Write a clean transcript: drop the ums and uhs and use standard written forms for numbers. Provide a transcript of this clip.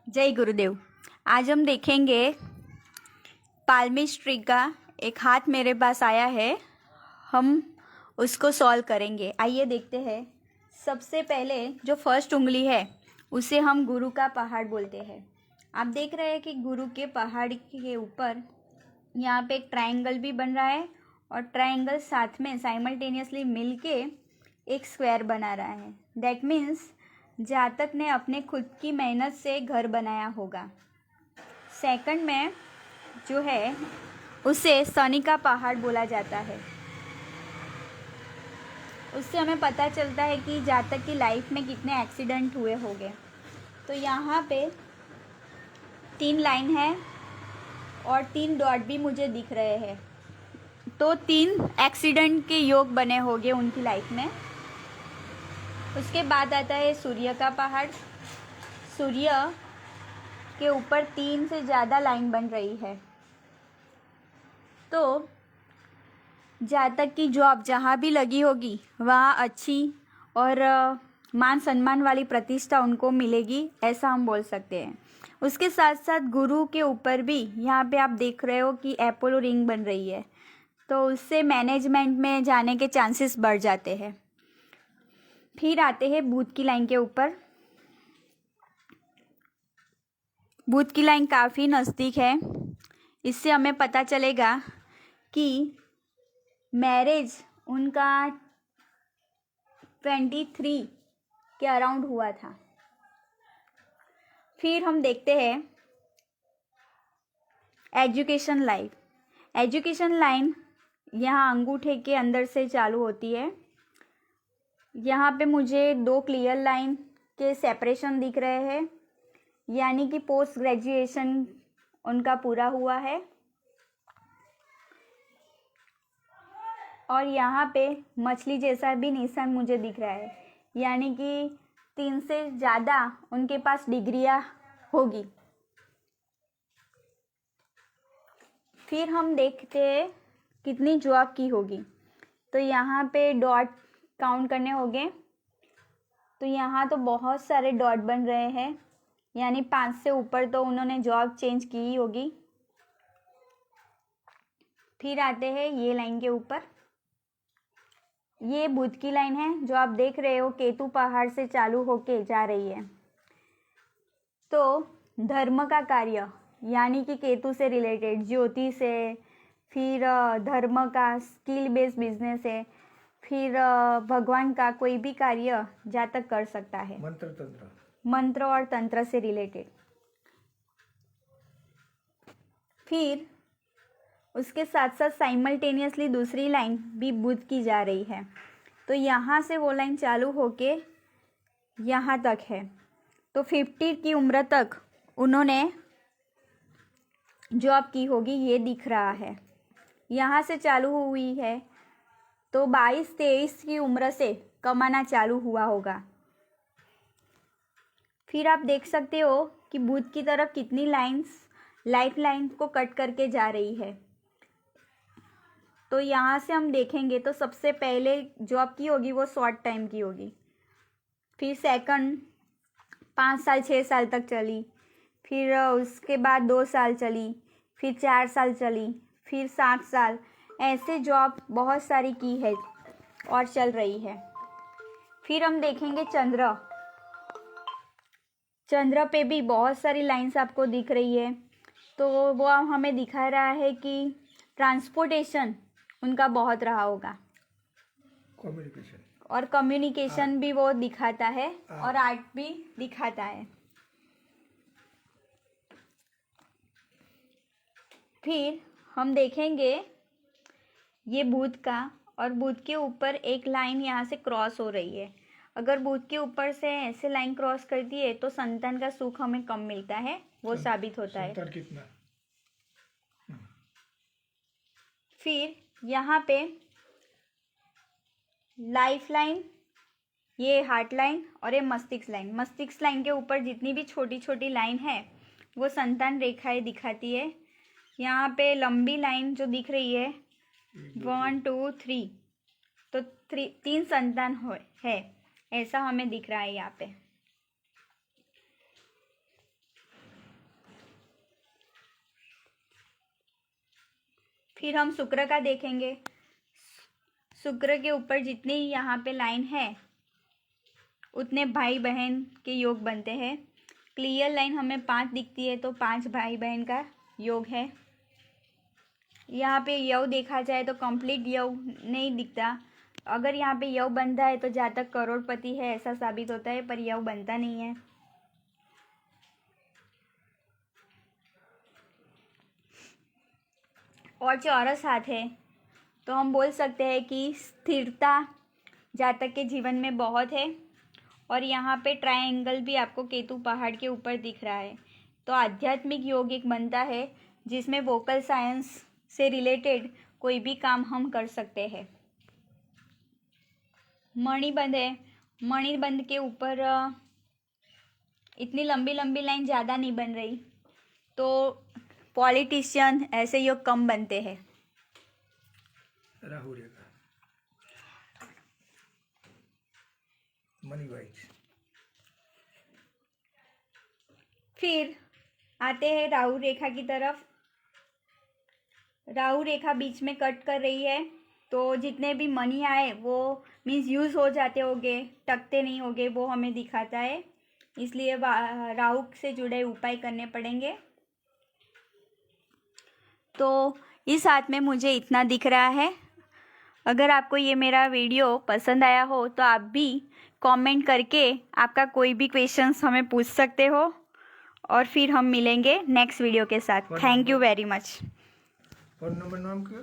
जय गुरुदेव। आज हम देखेंगे पाल्मिस्ट ट्री का एक हाथ मेरे पास आया है, हम उसको सॉल्व करेंगे। आइए देखते हैं। सबसे पहले जो फर्स्ट उंगली है उसे हम गुरु का पहाड़ बोलते हैं। आप देख रहे हैं कि गुरु के पहाड़ के ऊपर यहाँ पे एक ट्रायंगल भी बन रहा है और ट्रायंगल साथ में साइमल्टेनियसली मिलके एक स्क्वायर बना रहा है। दैट मीन्स जातक ने अपने खुद की मेहनत से घर बनाया होगा। सेकंड में जो है उसे शनि का पहाड़ बोला जाता है। उससे हमें पता चलता है कि जातक की लाइफ में कितने एक्सीडेंट हुए होंगे। तो यहाँ पे 3 लाइन है और 3 डॉट भी मुझे दिख रहे हैं, तो 3 एक्सीडेंट के योग बने होंगे उनकी लाइफ में। उसके बाद आता है सूर्य का पहाड़। सूर्य के ऊपर 3 से ज़्यादा लाइन बन रही है, तो जातक की जॉब जहाँ भी लगी होगी वहाँ अच्छी और मान सम्मान वाली प्रतिष्ठा उनको मिलेगी, ऐसा हम बोल सकते हैं। उसके साथ साथ गुरु के ऊपर भी यहाँ पे आप देख रहे हो कि एपोलो रिंग बन रही है, तो उससे मैनेजमेंट में जाने के चांसेस बढ़ जाते हैं। फिर आते हैं बुध की लाइन के ऊपर। बुध की लाइन काफ़ी नज़दीक है। इससे हमें पता चलेगा कि मैरिज उनका 23 के अराउंड हुआ था। फिर हम देखते हैं एजुकेशन लाइफ। एजुकेशन लाइन यहाँ अंगूठे के अंदर से चालू होती है। यहाँ पे मुझे 2 क्लियर लाइन के सेपरेशन दिख रहे हैं, यानी कि पोस्ट ग्रेजुएशन उनका पूरा हुआ है। और यहाँ पे मछली जैसा भी निशान मुझे दिख रहा है, यानी कि 3 से ज़्यादा उनके पास डिग्रियाँ होगी। फिर हम देखते हैं कितनी जॉब की होगी, तो यहाँ पे डॉट काउंट करने होंगे। तो यहाँ तो बहुत सारे डॉट बन रहे हैं, यानी 5 से ऊपर तो उन्होंने जॉब चेंज की ही होगी। फिर आते हैं ये लाइन के ऊपर। ये बुध की लाइन है जो आप देख रहे हो, केतु पहाड़ से चालू होके जा रही है। तो धर्म का कार्य, यानी कि केतु से रिलेटेड ज्योतिष है, फिर धर्म का स्किल बेस्ड बिजनेस है, फिर भगवान का कोई भी कार्य जातक कर सकता है, मंत्र और तंत्र से रिलेटेड। फिर उसके साथ साथ साइमल्टेनियसली दूसरी लाइन भी बुध की जा रही है, तो यहाँ से वो लाइन चालू होके यहाँ तक है। तो 50 की उम्र तक उन्होंने जॉब की होगी, ये दिख रहा है। यहाँ से चालू हुई है तो 22-23 की उम्र से कमाना चालू हुआ होगा। फिर आप देख सकते हो कि बुध की तरफ कितनी लाइंस लाइफ लाइन को कट करके जा रही है। तो यहाँ से हम देखेंगे तो सबसे पहले जॉब की होगी वो शॉर्ट टाइम की होगी, फिर सेकंड 5 साल 6 साल तक चली, फिर उसके बाद 2 साल चली, फिर 4 साल चली, फिर 7 साल, ऐसे जॉब बहुत सारी की है और चल रही है। फिर हम देखेंगे चंद्र पे भी बहुत सारी लाइंस आपको दिख रही है, तो वो हमें दिखा रहा है कि ट्रांसपोर्टेशन उनका बहुत रहा होगा, कम्युनिकेशन भी वो दिखाता है और आर्ट भी दिखाता है। फिर हम देखेंगे ये बुध का, और बुध के ऊपर एक लाइन यहाँ से क्रॉस हो रही है। अगर बुध के ऊपर से ऐसे लाइन क्रॉस करती है तो संतान का सुख हमें कम मिलता है, वो साबित होता है। कितना? फिर यहाँ पे लाइफ लाइन, ये हार्ट लाइन और ये मस्तिष्क लाइन। मस्तिष्क लाइन के ऊपर जितनी भी छोटी छोटी लाइन है वो संतान रेखाएं दिखाती है। यहाँ पे लंबी लाइन जो दिख रही है 1 2 3, तो 3 संतान है, ऐसा हमें दिख रहा है यहाँ पे। फिर हम शुक्र का देखेंगे। शुक्र के ऊपर जितनी यहाँ पे लाइन है उतने भाई बहन के योग बनते हैं। क्लियर लाइन हमें 5 दिखती है तो 5 भाई बहन का योग है। यहाँ पे यव देखा जाए तो कंप्लीट यव नहीं दिखता। अगर यहाँ पे यव बनता है तो जातक करोड़पति है ऐसा साबित होता है, पर यव बनता नहीं है। और चौरस हाथ है तो हम बोल सकते हैं कि स्थिरता जातक के जीवन में बहुत है। और यहाँ पे ट्रायंगल भी आपको केतु पहाड़ के ऊपर दिख रहा है। तो आध्यात्मिक योग एक बनता है जिसमें वोकल साइंस से रिलेटेड कोई भी काम हम कर सकते हैं। मणिबंध है, मणिबंध के ऊपर इतनी लंबी लंबी लाइन ज़्यादा नहीं बन रही, तो पॉलिटिशियन ऐसे योग कम बनते हैं। राहु रेखा मनी वाइज। फिर आते हैं राहु रेखा की तरफ। राहु रेखा बीच में कट कर रही है तो जितने भी मनी आए वो मीन्स यूज़ हो जाते होंगे, टकते नहीं होंगे, वो हमें दिखाता है। इसलिए राहु से जुड़े उपाय करने पड़ेंगे। तो इस हाथ में मुझे इतना दिख रहा है। अगर आपको ये मेरा वीडियो पसंद आया हो तो आप भी कमेंट करके आपका कोई भी क्वेश्चंस हमें पूछ सकते हो और फिर हम मिलेंगे नेक्स्ट वीडियो के साथ। Thank you very much. Phone number नाम क्या?